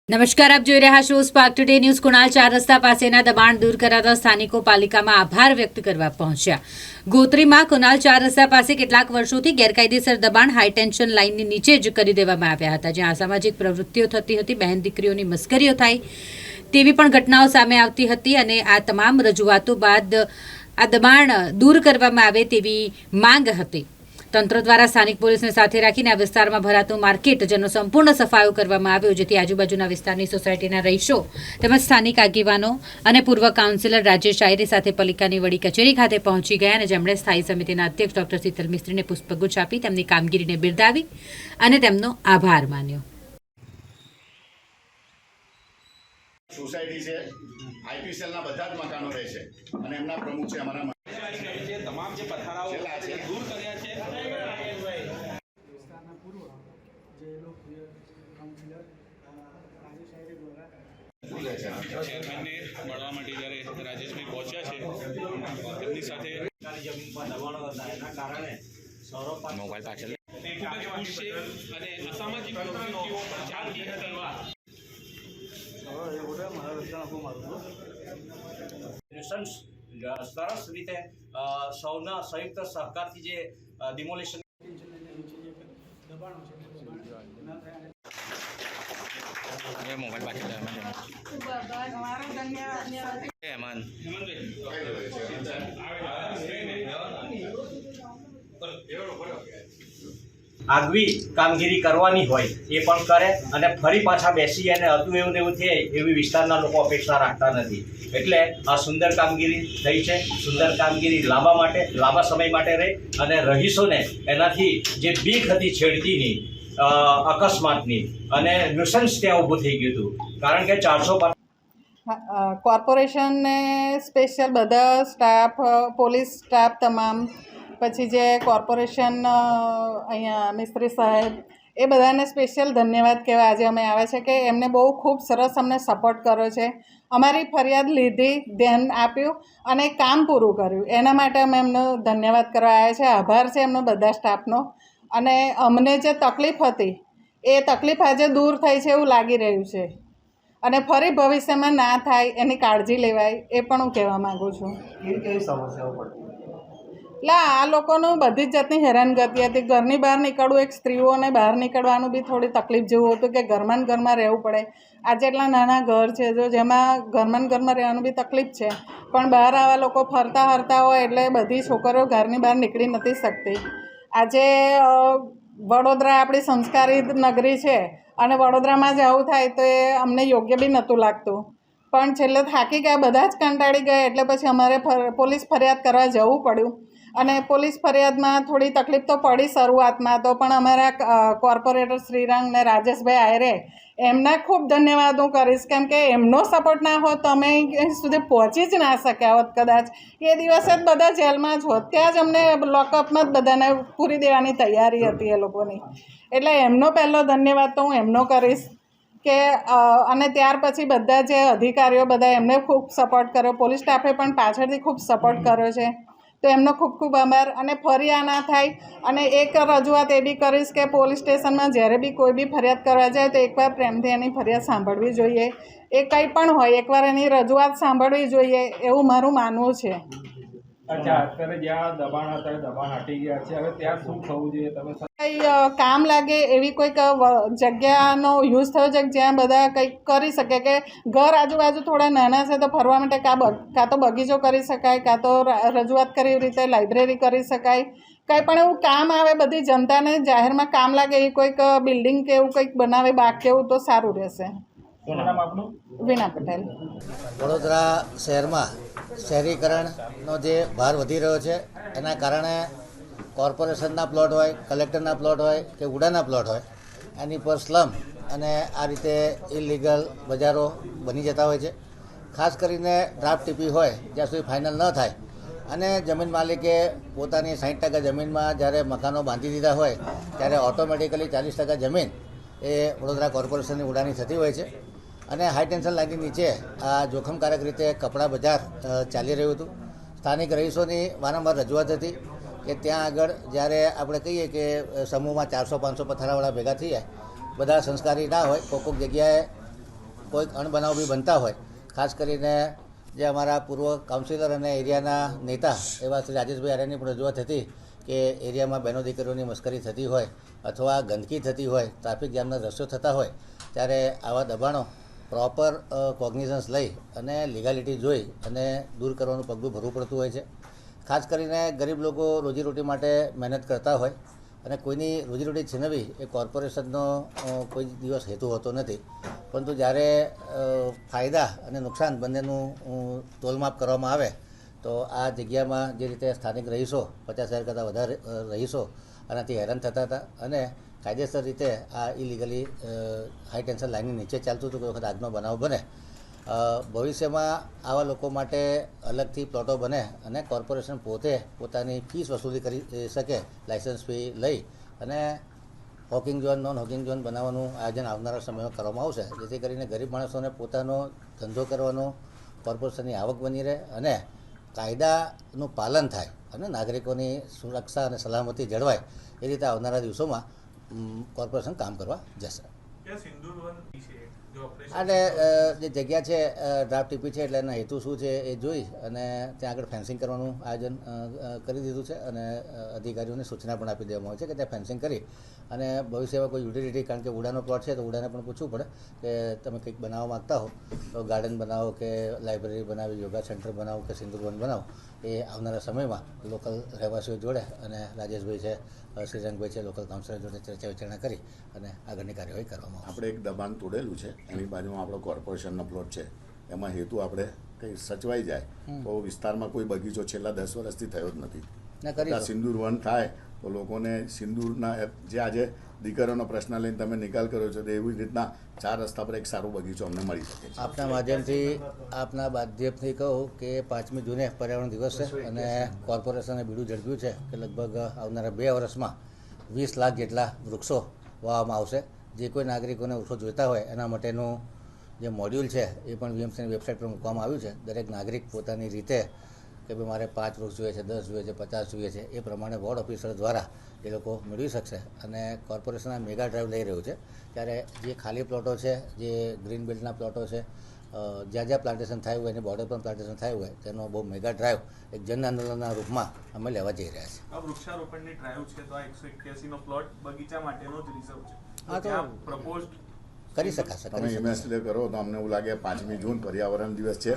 નમસ્કાર, આપ જોઈ રહ્યા છો સ્પાર્ક ટુડે ન્યૂઝ। કુણાલ 4 રસ્તા પાસેના દબાણ દૂર કરાતા સ્થાનિકો પાલિકામાં આભાર વ્યક્ત કરવા પહોંચ્યા। ગોત્રીમાં કુણાલ 4 રસ્તા પાસે કેટલાક વર્ષોથી ગેરકાયદેસર દબાણ હાઈ ટેન્શન લાઇનની નીચે જ કરી દેવામાં આવ્યા હતા, જ્યાં અસામાજિક પ્રવૃત્તિઓ થતી હતી, બહેન દીકરીઓની મસ્કરીઓ થાય તેવી પણ ઘટનાઓ સામે આવતી હતી અને આ તમામ રજૂઆતો બાદ આ દબાણ દૂર કરવામાં આવે તેવી માંગ હતી। તંત્ર દ્વારા સ્થાનિક પોલીસને સાથે રાખીને આ વિસ્તારમાં ભરાતું માર્કેટ જેનો સંપૂર્ણ સફાયો કરવામાં આવ્યો, જેથી આજુબાજુના વિસ્તારની સોસાયટીના રહીશો તેમજ સ્થાનિક આગેવાનો અને પૂર્વ કાઉન્સિલર રાજેશ આયરે સાથે પાલિકાની વડી કચેરી ખાતે પહોંચી ગયા અને જેમણે સ્થાયી સમિતિના અધ્યક્ષ ડોક્ટર શીતલ મિસ્ત્રીને પુષ્પગુચ્છ આપી તેમની કામગીરીને બિરદાવી અને તેમનો આભાર માન્યો। સોસાયટી છે, આઈપીસીએલના બધા જ મકાનો રહે છે અને એમના પ્રમુખ છે અમારા તમામ જે પથારાઓ દૂર કર્યા છે। વિસ્તારના પૂર્વ જે લોકપ્રિય કાઉન્સિલર રાજેશ આયરે દ્વારા ચેરમેનને મળવા માટે જ્યારે રાજેશભાઈ પહોંચ્યા છે તેમની સાથે જમીન પર દબાણો હતા, એના કારણે મોબાઈલ પાછળ તે ખૂબ જ ખુશ છે અને અસામાજિક પ્રવૃત્તિઓ ચાલતી હતી। ન્યુસન્સ સરસ રીતે સૌના સંયુક્ત સહકારથી જે ડિમોલિશન દબાણો છે ના થાય મોબાઈલ પાછળ હેમંત આગવી કામગીરી કરવાની હોય એ પણ કરે અને ફરી પાછા બેસી અને હતું એવું ને એવું થાય એવી વિસ્તારના લોકો અપેક્ષા રાખતા નથી। એટલે આ સુંદર કામગીરી થઈ છે। સુંદર કામગીરી લાંબા સમય માટે રહે અને રહીશોને એનાથી જે બીક હતી છેડતીની, અકસ્માતની અને ન્યુસન્સ ત્યાં ઊભું થઈ ગયું હતું, કારણ કે 400 કોર્પોરેશનને સ્પેશિયલ બધા સ્ટાફ, પોલીસ સ્ટાફ તમામ, પછી જે કોર્પોરેશન અહીંયા મિસ્ત્રી સાહેબ, એ બધાને સ્પેશિયલ ધન્યવાદ કહેવા આજે અમે આવ્યા છે કે એમને બહુ ખૂબ સરસ અમને સપોર્ટ કર્યો છે, અમારી ફરિયાદ લીધી, ધ્યાન આપ્યું અને કામ પૂરું કર્યું, એના માટે અમે એમનો ધન્યવાદ કરવા આવ્યા છે। આભાર છે એમનો બધા સ્ટાફનો। અને અમને જે તકલીફ હતી એ તકલીફ આજે દૂર થઈ છે એવું લાગી રહ્યું છે અને ફરી ભવિષ્યમાં ના થાય એની કાળજી લેવાય એ પણ હું કહેવા માગું છું। કેવી સમસ્યાઓ પડતી? એટલે આ લોકોનું બધી જ જાતની હેરાનગતિ હતી। ઘરની બહાર નીકળવું, એક સ્ત્રીઓને બહાર નીકળવાનું બી થોડી તકલીફ જેવું હતું કે ઘરમાં ને ઘરમાં રહેવું પડે। આજે એટલા નાના ઘર છે જો જેમાં ઘરમાં ને ઘરમાં રહેવાનું બી તકલીફ છે, પણ બહાર આવા લોકો ફરતા હરતા હોય એટલે બધી છોકરીઓ ઘરની બહાર નીકળી નથી શકતી। આજે વડોદરા આપણી સંસ્કારી નગરી છે અને વડોદરામાં જ આવું થાય તો એ અમને યોગ્ય બી નહોતું લાગતું, પણ છેલ્લે થાકી ગયા, બધા જ કંટાળી ગયા એટલે પછી અમારે પોલીસ ફરિયાદ કરવા જવું પડ્યું। અને પોલીસ ફરિયાદમાં થોડી તકલીફ તો પડી શરૂઆતમાં તો, પણ અમારા કોર્પોરેટર શ્રીરંગ ને રાજેશભાઈ આયરે એમના ખૂબ ધન્યવાદ હું કરીશ, કેમ કે એમનો સપોર્ટ ના હોત તો અમે અહીં સુધી પહોંચી જ ના શક્યા હોત કદાચ। એ દિવસે જ બધા જેલમાં જ હોત, ત્યાં જ અમને લોકઅપમાં જ બધાને પૂરી દેવાની તૈયારી હતી એ લોકોની, એટલે એમનો પહેલો ધન્યવાદ તો હું એમનો કરીશ કે અને ત્યાર પછી બધા જે અધિકારીઓ બધા એમને ખૂબ સપોર્ટ કર્યો, પોલીસ સ્ટાફે પણ પાછળથી ખૂબ સપોર્ટ કર્યો છે, તો એમનો ખૂબ ખૂબ આભાર। અને ફરી આ ના થાય અને એક રજૂઆત એ બી કરીશ કે પોલીસ સ્ટેશનમાં જ્યારે બી કોઈ બી ફરિયાદ કરવા જાય તો એકવાર પ્રેમથી એની ફરિયાદ સાંભળવી જોઈએ, એ કંઈ પણ હોય એકવાર એની રજૂઆત સાંભળવી જોઈએ એવું મારું માનવું છે। અચ્છા, અત્યારે જ્યાં દબાણ હતા દબાણ હટી ગયા છે, હવે ત્યાં શું થવું જોઈએ? તમે કંઈ કામ લાગે એવી કોઈક જગ્યાનો યુઝ થયો છે જ્યાં બધા કંઈક કરી શકે, કે ઘર આજુબાજુ થોડા નાના છે તો ફરવા માટે કાં તો બગીચો કરી શકાય, કાં તો રજૂઆત કરી એવી રીતે લાઇબ્રેરી કરી શકાય, કંઈ પણ એવું કામ આવે બધી જનતાને જાહેરમાં કામ લાગે એવી કોઈક બિલ્ડિંગ કે એવું કંઈક બનાવે બાગ કે એવું તો સારું રહેશે। શું નામ આપનું? વીણા પટેલ। વડોદરા શહેરમાં શહેરીકરણનો જે ભાર વધી રહ્યો છે એના કારણે કોર્પોરેશનના પ્લોટ હોય, કલેક્ટરના પ્લોટ હોય કે ઉડાના પ્લોટ હોય, એની પર સ્લમ અને આ રીતે ઇલીગલ બજારો બની જતા હોય છે। ખાસ કરીને ડ્રાફ્ટ ટીપી હોય જ્યાં સુધી ફાઇનલ ન થાય અને જમીન માલિકે પોતાની 60% જમીનમાં જ્યારે મકાનો બાંધી દીધા હોય ત્યારે ઓટોમેટિકલી 40% જમીન એ વડોદરા કોર્પોરેશનની ઉડાની થતી હોય છે અને હાઈ ટેન્શન લાઇનની નીચે આ જોખમકારક રીતે કપડાં બજાર ચાલી રહ્યું હતું। સ્થાનિક રહીશોની વારંવાર રજૂઆત હતી કે ત્યાં આગળ જ્યારે આપણે કહીએ કે સમૂહમાં 400-500 પથારાવાળા ભેગા થઈ જાય, બધા સંસ્કારી ના હોય, કોઈક જગ્યાએ કોઈક અણબનાવ બી બનતા હોય, ખાસ કરીને જે અમારા પૂર્વ કાઉન્સિલર અને એરિયાના નેતા એવા શ્રી રાજેશભાઈ આર્યની પણ રજૂઆત હતી કે એરિયામાં બહેનો દીકરીઓની મસ્કરી થતી હોય અથવા ગંદકી થતી હોય, ટ્રાફિક જામના દ્રશ્યો થતા હોય, ત્યારે આવા દબાણો પ્રોપર કોગ્નિઝન્સ લઈ અને લીગાલિટી જોઈ અને દૂર કરવાનું પગલું ભરવું પડતું હોય છે. ખાસ કરીને ગરીબ લોકો રોજીરોટી માટે મહેનત કરતા હોય અને કોઈની રોજીરોટી છીનવી એ કોર્પોરેશનનો કોઈ દિવસ હેતુ હોતો નથી, પરંતુ જ્યારે ફાયદા અને નુકસાન બંનેનું તોલમાપ કરવામાં આવે તો આ જગ્યામાં જે રીતે સ્થાનિક રહીશો 50,000 કરતાં વધારે રહીશો આનાથી હેરાન થતા હતા અને કાયદેસર રીતે આ ઇલીગલી હાઈ ટેન્શન લાઇનની નીચે ચાલતું હતું. કોઈ વખત આગનો બનાવ બને, ભવિષ્યમાં આવા લોકો માટે અલગથી પ્લોટો બને અને કોર્પોરેશન પોતે પોતાની ફીસ વસૂલી કરી શકે, લાઇસન્સ ફી લઈ અને hawking zone, non hawking zone બનાવવાનું આયોજન આવનારા સમયમાં કરવામાં આવશે, જેથી કરીને ગરીબ માણસોને પોતાનો ધંધો કરવાનો કોર્પોરેશનની આવક બની રહે અને કાયદાનું પાલન થાય અને નાગરિકોની સુરક્ષા અને સલામતી જળવાય. એ રીતે આવનારા દિવસોમાં કોર્પોરેશન કામ કરવા જશે. અને જે જગ્યા છે ડ્રાફ્ટ ટીપી છે એટલે એના હેતુ શું છે એ જોઈ અને ત્યાં આગળ ફેન્સિંગ કરવાનું આયોજન કરી દીધું છે અને અધિકારીઓને સૂચના પણ આપી દેવામાં આવે છે કે ત્યાં ફેન્સિંગ કરી અને ભવિષ્યમાં કોઈ યુટિલિટી, કારણ કે ઉડાનો પ્લોટ છે તો ઉડાને પણ પૂછવું પડે કે તમે કંઈક બનાવવા માગતા હો તો ગાર્ડન બનાવો કે લાઇબ્રેરી બનાવી, યોગા સેન્ટર બનાવો કે સિંદુરવન બનાવો, એ આવનારા સમયમાં લોકલ રહેવાસીઓ જોડે અને રાજેશભાઈ છે, શ્રીરંગભાઈ છે, લોકલ કાઉન્સિલર જોડે ચર્ચા વિચારણા કરી અને આગળની કાર્યવાહી કરવામાં આવશે. આપણે એક દબાણ તોડેલું છે, એની બાજુમાં આપણો કોર્પોરેશનનો પ્લોટ છે, એમાં હેતુ આપણે કંઈ સચવાઈ જાય તો વિસ્તારમાં કોઈ બગીચો છેલ્લા 10 વર્ષથી થયો જ નથી. સિંદૂર વન થાય તો લોકોને સિંદૂરના જે આજે દીકરીઓનો પ્રશ્ન લઈને તમે નિકાલ કર્યો છો તો એવી રીતના 4 રસ્તા પર એક સારો બગીચો અમને મળી શકે છે. આપના માધ્યમથી કહું કે 5મી જૂને પર્યાવરણ દિવસ છે અને કોર્પોરેશને બીડું ઝડપ્યું છે કે લગભગ આવનારા 2 વર્ષમાં 20 લાખ જેટલા વૃક્ષો વાવવામાં આવશે. જે કોઈ નાગરિકોને વૃક્ષો જોઈતા હોય એના માટેનું જે મોડ્યુલ છે એ પણ વીએમસીની વેબસાઇટ પર મૂકવામાં આવ્યું છે. દરેક નાગરિક પોતાની રીતે કે ભાઈ મારે 5 વૃક્ષ જોઈએ છે, 10 જોઈએ છે, 50 જોઈએ છે, એ પ્રમાણે વોર્ડ ઓફિસર દ્વારા એ લોકો મેળવી શકશે. અને કોર્પોરેશન આ મેગા ડ્રાઈવ લઈ રહ્યું છે ત્યારે જે ખાલી પ્લોટો છે, જે ગ્રીન બેલ્ટના પ્લોટો છે, જ્યાં જ્યાં પ્લાન્ટેશન થયું હોય એની બોર્ડર પર પ્લાન્ટેશન થયું હોય તેનો બહુ મેગા ડ્રાઈવ એક જન આંદોલનના રૂપમાં અમે લેવા જઈ રહ્યા છીએ. આ વૃક્ષારોપણની ડ્રાઈવ છે તો આ 181 નો પ્લોટ બગીચા માટેનો જ રિઝર્વ છે. હા, તો પ્રપોઝડ કરી શકાશે. તમે ઇમેજિન કરો તો અમને એવું લાગે 5મી જૂન પર્યાવરણ દિવસ છે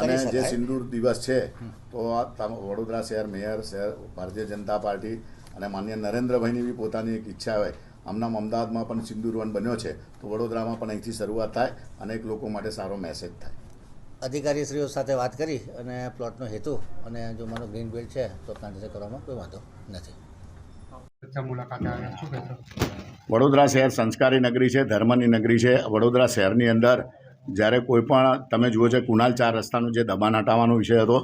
અને જે સિંદૂર દિવસ છે તો આ વડોદરા શહેર મેયર, શહેર ભારતીય જનતા પાર્ટી અને માનનીય નરેન્દ્રભાઈની બી પોતાની એક ઈચ્છા હોય. આમનામ અમદાવાદમાં પણ સિંદૂર વન બન્યો છે તો વડોદરામાં પણ અહીંથી શરૂઆત થાય અને એક લોકો માટે સારો મેસેજ થાય. અધિકારીશ્રીઓ સાથે વાત કરી અને પ્લોટનો હેતુ અને જો મારો ગ્રીન બેલ્ટ છે તો પ્લાન્ટેશન કરવામાં કોઈ વાંધો નથી. વડોદરા શહેર સંસ્કારી નગરી છે, ધર્મની નગરી છે. વડોદરા શહેરની અંદર જ્યારે કોઈ પણ તમે જુઓ છે કુનાલ 4 રસ્તાનું જે દબાણ હટાવવાનો વિષય હતો,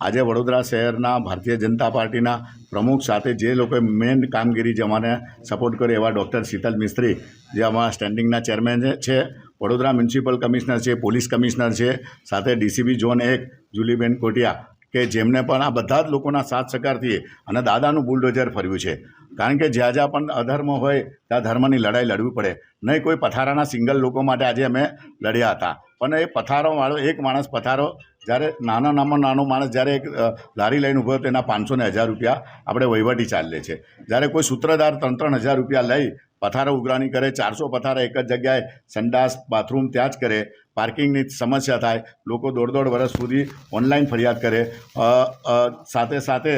આજે વડોદરા શહેરના ભારતીય જનતા પાર્ટીના પ્રમુખ સાથે જે લોકોએ મેઇન કામગીરી જે અમારે સપોર્ટ કર્યો એવા ડૉક્ટર શીતલ મિસ્ત્રી જે અમારા સ્ટેન્ડિંગના ચેરમેન છે, વડોદરા મ્યુનિસિપલ કમિશનર છે, પોલીસ કમિશનર છે, સાથે ડીસીબી ઝોન 1 જુલીબેન કોટિયા કે જેમને પણ આ બધા જ લોકોના સાથ સહકારથી અને દાદાનું બુલડોઝર ફર્યું છે. કારણ કે જ્યાં જ્યાં પણ અધર્મ હોય ત્યાં ધર્મની લડાઈ લડવી પડે. નહીં કોઈ પથારાના સિંગલ લોકો માટે આજે અમે લડ્યા હતા, પણ એ પથારોવાળો એક માણસ પથારો જ્યારે નાનો માણસ જ્યારે એક લારી લઈને ઊભો તો એના 500 ને 1000 રૂપિયા આપણે વહીવટી ચાર્જ લે છે. જ્યારે કોઈ સૂત્રધાર 3-3 હજાર રૂપિયા લઈ પથારો ઉઘરાણી કરે, 400 પથારા એક જ જગ્યાએ સંડાસ બાથરૂમ ત્યાં જ કરે, પાર્કિંગની સમસ્યા થાય, લોકો 1.5 વર્ષ સુધી ઓનલાઈન ફરિયાદ કરે, સાથે સાથે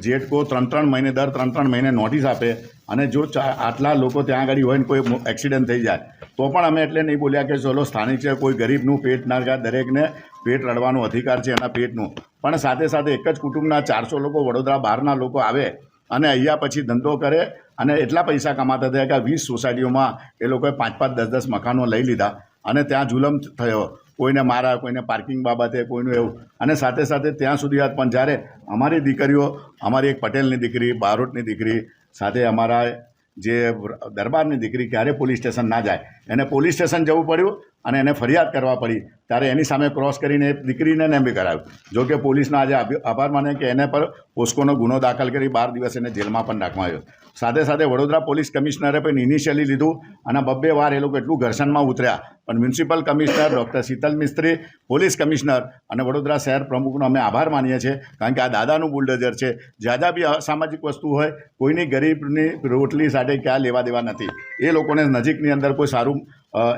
જેટકો 3-3 મહિને દર 3-3 મહિને નોટિસ આપે અને જો આટલા લોકો ત્યાં આગળ હોય ને કોઈ એક્સિડન્ટ થઈ જાય તો પણ અમે એટલે નહીં બોલ્યા કે ચલો સ્થાનિક છે, કોઈ ગરીબનું પેટ ના જાય, દરેકને પેટ રડવાનો અધિકાર છે એના પેટનું. પણ સાથે સાથે એક જ કુટુંબના 400 લોકો વડોદરા બહારના લોકો આવે અને અહીંયા પછી ધંધો કરે અને એટલા પૈસા કમાતા થયા કે 20 સોસાયટીઓમાં એ લોકોએ 5-5, 10-10 મકાનો લઈ લીધા અને ત્યાં જુલમ થયો. કોઈને મારા, કોઈને પાર્કિંગ બાબતે, કોઈનું એવું. અને સાથે સાથે ત્યાં સુધી પણ જ્યારે અમારી દીકરીઓ, અમારી એક પટેલની દીકરી, બારોટની દીકરી, સાથે અમારા જે દરબારની દીકરી ક્યારે પોલીસ સ્ટેશન ના જાય, એને પોલીસ સ્ટેશન જવું પડ્યું અને એને ફરિયાદ કરવા પડી ત્યારે એની સામે ક્રોસ કરીને દીકરીને ને બી કરાવ્યું. જો કે પોલીસના આજે આભાર માને કે એને પર પોસ્કોનો ગુનો દાખલ કરી 12 દિવસ એને જેલમાં પણ રાખવામાં આવ્યો. સાથે સાથે વડોદરા પોલીસ કમિશનરે પણ ઇનિશિયલી લીધું અને 2 વાર એ લોકો એટલું ઘર્ષણમાં ઉતર્યા, પણ મ્યુનિસિપલ કમિશનર ડૉક્ટર શીતલ મિસ્ત્રી, પોલીસ કમિશનર અને વડોદરા શહેર પ્રમુખનો અમે આભાર માનીએ છીએ, કારણ કે આ દાદાનું બુલડોઝર છે. જ્યાં બી અસામાજિક વસ્તુ હોય, કોઈની ગરીબની રોટલી સાથે ક્યાં લેવા દેવા નથી. એ લોકોને નજીકની અંદર કોઈ સારું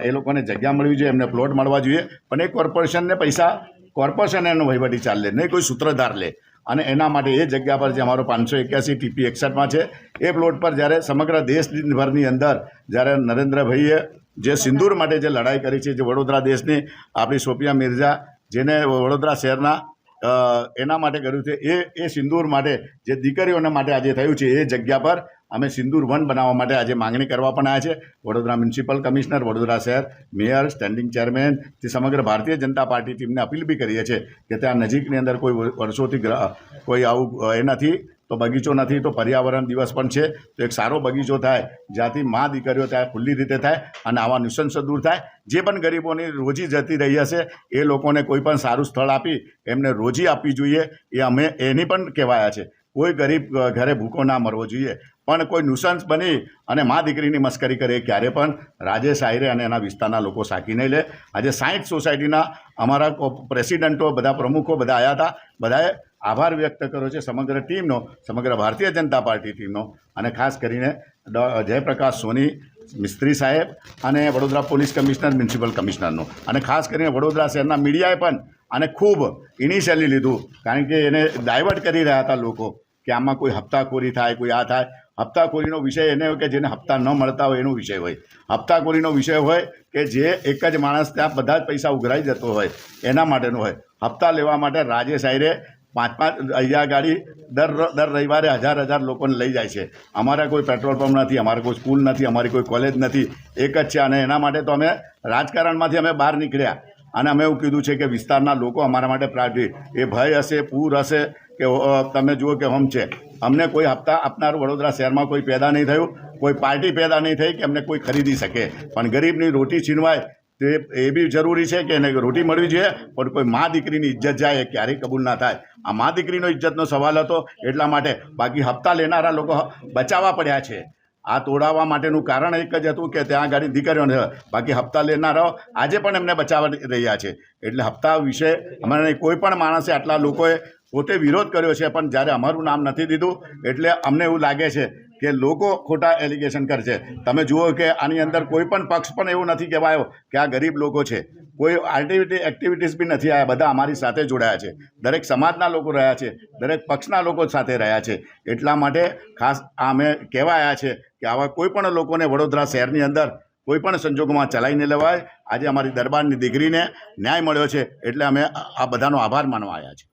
એ લોકોને જગ્યા મળવી જોઈએ, એમને પ્લોટ મળવા જોઈએ, પણ એ કોર્પોરેશનને પૈસા કોર્પોરેશન એનો વહીવટી ચાલ લે, નહીં કોઈ સૂત્રધાર લે. અને એના માટે એ જગ્યા પર જે અમારો 581 TP 61માં છે એ પ્લોટ પર જ્યારે સમગ્ર દેશભરની અંદર જ્યારે નરેન્દ્રભાઈએ જે સિંદૂર માટે જે લડાઈ કરી છે, જે વડોદરા દેશની આપણી સોફિયા મિર્ઝા જેને વડોદરા શહેરના એના માટે કર્યું છે, એ સિંદૂર માટે જે દીકરીઓના માટે આજે થયું છે, એ જગ્યા પર અમે સિંદૂર વન બનાવવા માટે આજે માંગણી કરવા પણ આવ્યા છે. વડોદરા મ્યુનિસિપલ કમિશનર, વડોદરા શહેર મેયર, સ્ટેન્ડિંગ ચેરમેન તે સમગ્ર ભારતીય જનતા પાર્ટી ટીમને અપીલ બી કરીએ છીએ કે ત્યાં નજીકની અંદર કોઈ વર્ષોથી કોઈ આવું એ નથી, તો બગીચો નથી, તો પર્યાવરણ દિવસ પણ છે, તો એક સારો બગીચો થાય જ્યાંથી મા દીકરીઓ ત્યાં ખુલ્લી રીતે થાય અને આવા નુસંસો દૂર થાય. જે પણ ગરીબોની રોજી જતી રહી હશે એ લોકોને કોઈ પણ સારું સ્થળ આપી એમને રોજી આપવી જોઈએ, એ અમે એની પણ કહેવાયા છે. કોઈ ગરીબ ઘરે ભૂખો ના મરવો જોઈએ, પણ કોઈ નુસંસ બની અને મા દીકરીની મસ્કરી કરે ક્યારે પણ રાજેશ આહિરે અને એના વિસ્તારના લોકો સાકી નહીં લે. આજે 60 સોસાયટીના અમારા પ્રેસિડેન્ટો, બધા પ્રમુખો બધા આવ્યા હતા. બધાએ આભાર વ્યક્ત કર્યો છે સમગ્ર ટીમનો, સમગ્ર ભારતીય જનતા પાર્ટી ટીમનો, અને ખાસ કરીને જયપ્રકાશ સોની મિસ્ત્રી સાહેબ અને વડોદરા પોલીસ કમિશનર, મ્યુનિસિપલ કમિશનરનો, અને ખાસ કરીને વડોદરા શહેરના મીડિયાએ પણ આને ખૂબ ઇનિશિયલી લીધું, કારણ કે એને ડાયવર્ટ કરી રહ્યા હતા લોકો કે આમાં કોઈ હપ્તાખોરી થાય, કોઈ આ થાય. હપ્તાખોરીનો વિષય એને હોય કે જેને હપ્તા ન મળતા હોય એનો વિષય હોય. હપ્તાખોરીનો વિષય હોય કે જે એક જ માણસ ત્યાં બધા જ પૈસા ઉઘરાઈ જતો હોય એના માટેનો હોય. હપ્તા લેવા માટે રાજેશ આહિરે 5 અહીંયા ગાડી દર રવિવારે 1000 લોકોને લઈ જાય છે. અમારા કોઈ પેટ્રોલ પંપ નથી, અમારા કોઈ સ્કૂલ નથી, અમારી કોઈ કોલેજ નથી, એક જ છે. અને એના માટે તો અમે રાજકારણમાંથી અમે બહાર નીકળ્યા અને અમે એવું કીધું છે કે વિસ્તારના લોકો અમારા માટે પ્રાયોરિટી, એ ભય હશે, પૂર હશે કે તમે જુઓ કે હોમ છે, અમને કોઈ હપ્તા આપનાર વડોદરા શહેરમાં કોઈ પેદા નહીં થયું, કોઈ પાર્ટી પેદા નહીં થઈ કે અમને કોઈ ખરીદી શકે. પણ ગરીબની રોટી છીનવાય તે એ બી જરૂરી છે કે એને રોટી મળવી જોઈએ, પણ કોઈ મા દીકરીની ઇજ્જત જાય એ ક્યારેય કબૂલ ના થાય. આ મા દીકરીનો ઇજ્જતનો સવાલ હતો એટલા માટે. બાકી હપ્તા લેનારા લોકો બચાવવા પડ્યા છે. આ તોડાવવા માટેનું કારણ એક જ હતું કે ત્યાં આગળ દીકરીઓને, બાકી હપ્તા લેનારાઓ આજે પણ એમને બચાવવા રહ્યા છે. એટલે હપ્તા વિશે અમારે કોઈ પણ માણસે, આટલા લોકોએ પોતે વિરોધ કર્યો છે, પણ જ્યારે અમારું નામ નથી દીધું એટલે અમને એવું લાગે છે કે લોકો ખોટા એલિગેશન કરશે. તમે જુઓ કે આની અંદર કોઈ પણ પક્ષ પણ એવું નથી કહેવાયો કે આ ગરીબ લોકો છે. કોઈ એક્ટિવિટીઝ બી નથી આવ્યા, બધા અમારી સાથે જોડાયા છે. દરેક સમાજના લોકો રહ્યા છે, દરેક પક્ષના લોકો સાથે રહ્યા છે. એટલા માટે ખાસ અમે કહેવા આવ્યા છે કે આવા કોઈ પણ લોકોને વડોદરા શહેરની અંદર કોઈ પણ સંજોગોમાં ચલાવીને લેવાય. આજે અમારી દરબારની દીકરીને ન્યાય મળ્યો છે એટલે અમે આ બધાનો આભાર માનવા આવ્યા છીએ.